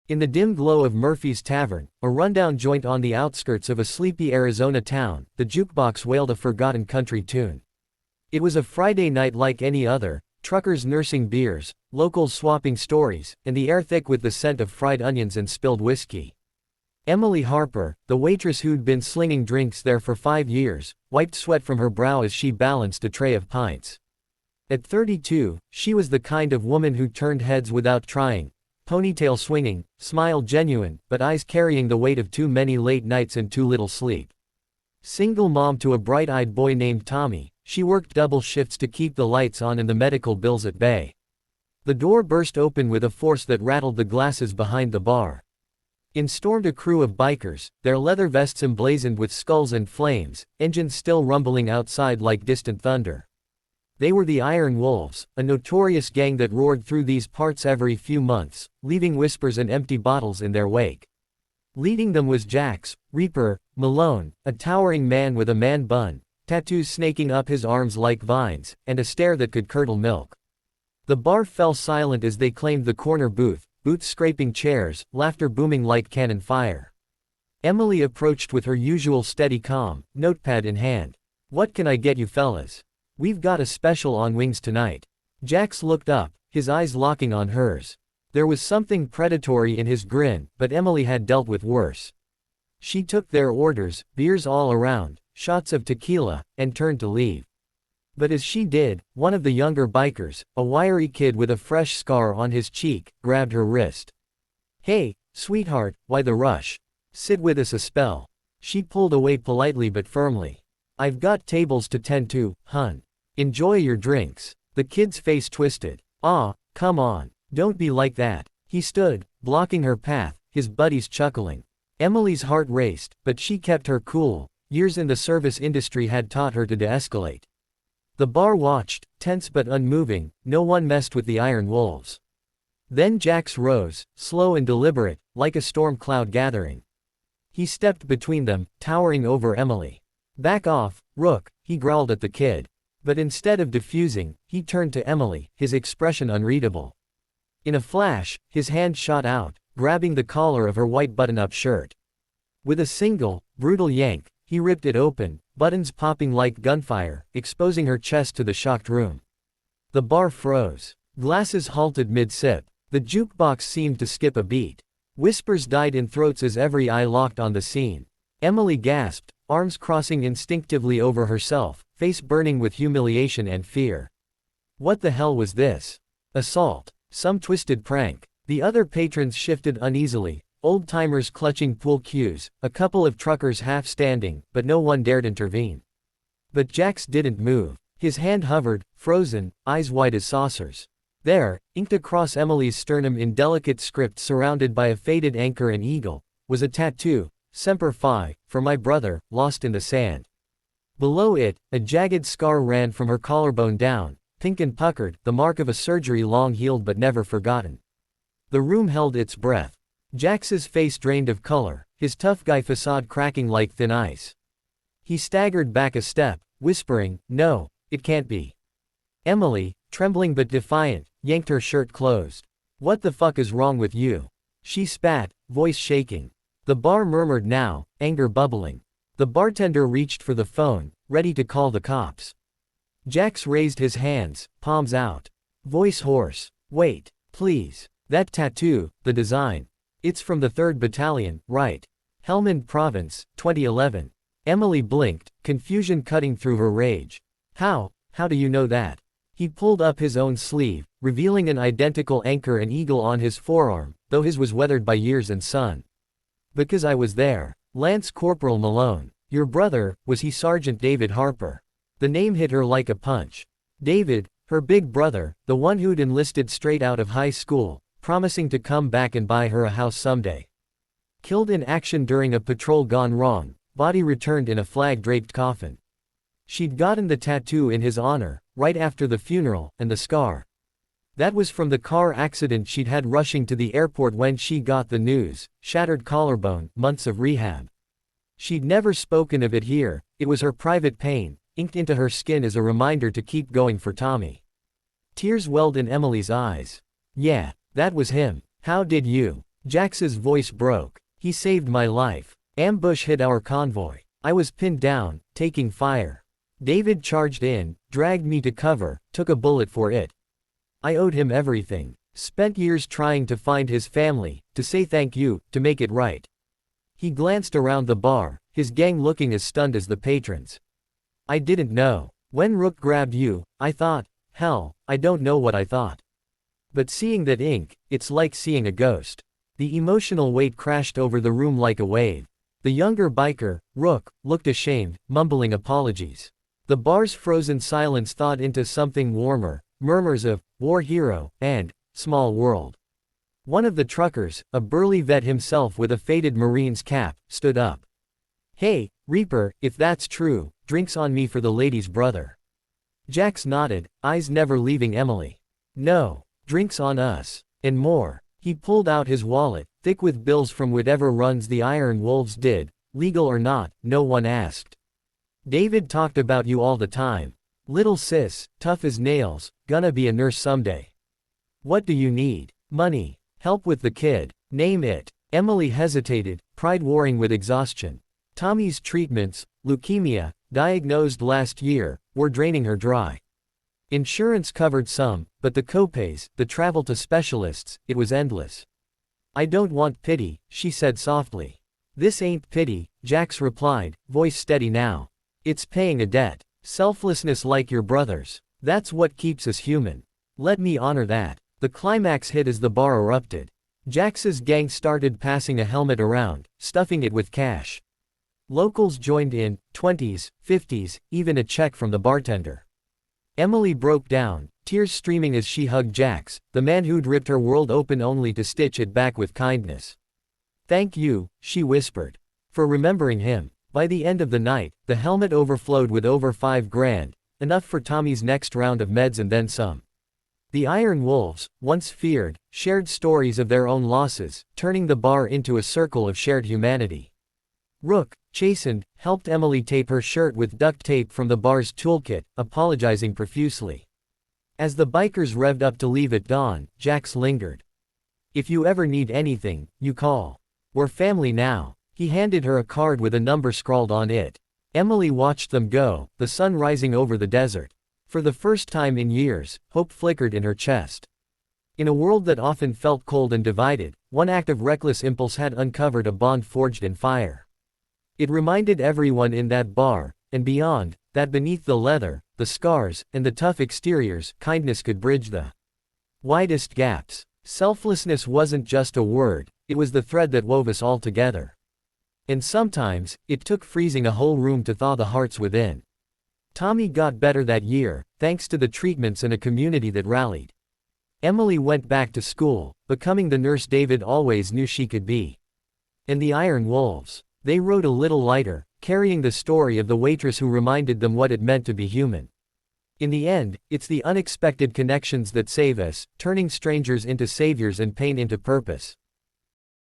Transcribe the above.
In the dim glow of Murphy's Tavern, a rundown joint on the outskirts of a sleepy Arizona town, the jukebox wailed a forgotten country tune. It was a Friday night like any other, truckers nursing beers, locals swapping stories, and the air thick with the scent of fried onions and spilled whiskey. Emily Harper, the waitress who'd been slinging drinks there for 5 years, wiped sweat from her brow as she balanced a tray of pints. At 32, she was the kind of woman who turned heads without trying, ponytail swinging, smile genuine, but eyes carrying the weight of too many late nights and too little sleep. Single mom to a bright-eyed boy named Tommy, she worked double shifts to keep the lights on and the medical bills at bay. The door burst open with a force that rattled the glasses behind the bar. In stormed a crew of bikers, their leather vests emblazoned with skulls and flames, engines still rumbling outside like distant thunder. They were the Iron Wolves, a notorious gang that roared through these parts every few months, leaving whispers and empty bottles in their wake. Leading them was Jax, Reaper, Malone, a towering man with a man bun, tattoos snaking up his arms like vines, and a stare that could curdle milk. The bar fell silent as they claimed the corner booths scraping chairs, laughter booming like cannon fire. Emily approached with her usual steady calm, notepad in hand. "What can I get you fellas? We've got a special on wings tonight." Jax looked up, his eyes locking on hers. There was something predatory in his grin, but Emily had dealt with worse. She took their orders, beers all around, shots of tequila, and turned to leave. But as she did, one of the younger bikers, a wiry kid with a fresh scar on his cheek, grabbed her wrist. "Hey, sweetheart, why the rush? Sit with us a spell." She pulled away politely but firmly. "I've got tables to tend to, hun. Enjoy your drinks." The kid's face twisted. "Aw, come on, don't be like that." He stood, blocking her path, his buddies chuckling. Emily's heart raced, but she kept her cool. Years in the service industry had taught her to de-escalate. The bar watched, tense but unmoving, no one messed with the Iron Wolves. Then Jax rose, slow and deliberate, like a storm cloud gathering. He stepped between them, towering over Emily. "Back off, Rook," he growled at the kid. But instead of diffusing, he turned to Emily, his expression unreadable. In a flash, his hand shot out, grabbing the collar of her white button-up shirt. With a single, brutal yank, he ripped it open, buttons popping like gunfire, exposing her chest to the shocked room. The bar froze. Glasses halted mid-sip. The jukebox seemed to skip a beat. Whispers died in throats as every eye locked on the scene. Emily gasped, arms crossing instinctively over herself, face burning with humiliation and fear. What the hell was this? Assault? Some twisted prank? The other patrons shifted uneasily, old-timers clutching pool cues, a couple of truckers half-standing, but no one dared intervene. But Jax didn't move. His hand hovered, frozen, eyes wide as saucers. There, inked across Emily's sternum in delicate script surrounded by a faded anchor and eagle, was a tattoo, Semper Fi, for my brother, lost in the sand. Below it, a jagged scar ran from her collarbone down, pink and puckered, the mark of a surgery long healed but never forgotten. The room held its breath. Jax's face drained of color, his tough guy facade cracking like thin ice. He staggered back a step, whispering, "No, it can't be." Emily, trembling but defiant, yanked her shirt closed. "What the fuck is wrong with you?" She spat, voice shaking. The bar murmured now, anger bubbling. The bartender reached for the phone, ready to call the cops. Jax raised his hands, palms out. Voice hoarse. "Wait, please. That tattoo, the design. It's from the 3rd Battalion, right? Helmand Province, 2011. Emily blinked, confusion cutting through her rage. How do you know that?" He pulled up his own sleeve, revealing an identical anchor and eagle on his forearm, though his was weathered by years and sun. "Because I was there. Lance Corporal Malone. Your brother, was he Sergeant David Harper?" The name hit her like a punch. David, her big brother, the one who'd enlisted straight out of high school, promising to come back and buy her a house someday. Killed in action during a patrol gone wrong, body returned in a flag-draped coffin. She'd gotten the tattoo in his honor, right after the funeral, and the scar. That was from the car accident she'd had rushing to the airport when she got the news, shattered collarbone, months of rehab. She'd never spoken of it here, it was her private pain, inked into her skin as a reminder to keep going for Tommy. Tears welled in Emily's eyes. "Yeah, that was him. How did you?" Jax's voice broke. He saved my life. Ambush hit our convoy. I was pinned down, taking fire. David charged in, dragged me to cover, took a bullet for it. I owed him everything. Spent years trying to find his family, to say thank you, to make it right. He glanced around the bar, his gang looking as stunned as the patrons. I didn't know. When Rook grabbed you, I thought, hell, I don't know what I thought. But seeing that ink, it's like seeing a ghost. The emotional weight crashed over the room like a wave. The younger biker, Rook, looked ashamed, mumbling apologies. The bar's frozen silence thawed into something warmer, murmurs of, war hero, and, small world. One of the truckers, a burly vet himself with a faded Marine's cap, stood up. Hey, Reaper, if that's true, drinks on me for the lady's brother. Jax nodded, eyes never leaving Emily. No, drinks on us. And more. He pulled out his wallet, thick with bills from whatever runs the Iron Wolves did, legal or not, no one asked. David talked about you all the time. Little sis, tough as nails, gonna be a nurse someday. What do you need? Money. Help with the kid. Name it. Emily hesitated, pride warring with exhaustion. Tommy's treatments, leukemia, diagnosed last year, were draining her dry. Insurance covered some, but the copays, the travel to specialists, it was endless. I don't want pity, she said softly. This ain't pity, Jax replied, voice steady now. It's paying a debt. Selflessness like your brother's. That's what keeps us human. Let me honor that. The climax hit as the bar erupted. Jax's gang started passing a helmet around, stuffing it with cash. Locals joined in, 20s, 50s, even a check from the bartender. Emily broke down, tears streaming as she hugged Jax, the man who'd ripped her world open only to stitch it back with kindness. Thank you, she whispered. For remembering him. By the end of the night, the helmet overflowed with over $5,000, enough for Tommy's next round of meds and then some. The Iron Wolves, once feared, shared stories of their own losses, turning the bar into a circle of shared humanity. Rook, chastened, helped Emily tape her shirt with duct tape from the bar's toolkit, apologizing profusely. As the bikers revved up to leave at dawn, Jax lingered. If you ever need anything, you call. We're family now. He handed her a card with a number scrawled on it. Emily watched them go, the sun rising over the desert. For the first time in years, hope flickered in her chest. In a world that often felt cold and divided, one act of reckless impulse had uncovered a bond forged in fire. It reminded everyone in that bar, and beyond, that beneath the leather, the scars, and the tough exteriors, kindness could bridge the widest gaps. Selflessness wasn't just a word, it was the thread that wove us all together. And sometimes, it took freezing a whole room to thaw the hearts within. Tommy got better that year, thanks to the treatments and a community that rallied. Emily went back to school, becoming the nurse David always knew she could be. And the Iron Wolves. They rode a little lighter, carrying the story of the waitress who reminded them what it meant to be human. In the end, it's the unexpected connections that save us, turning strangers into saviors and pain into purpose.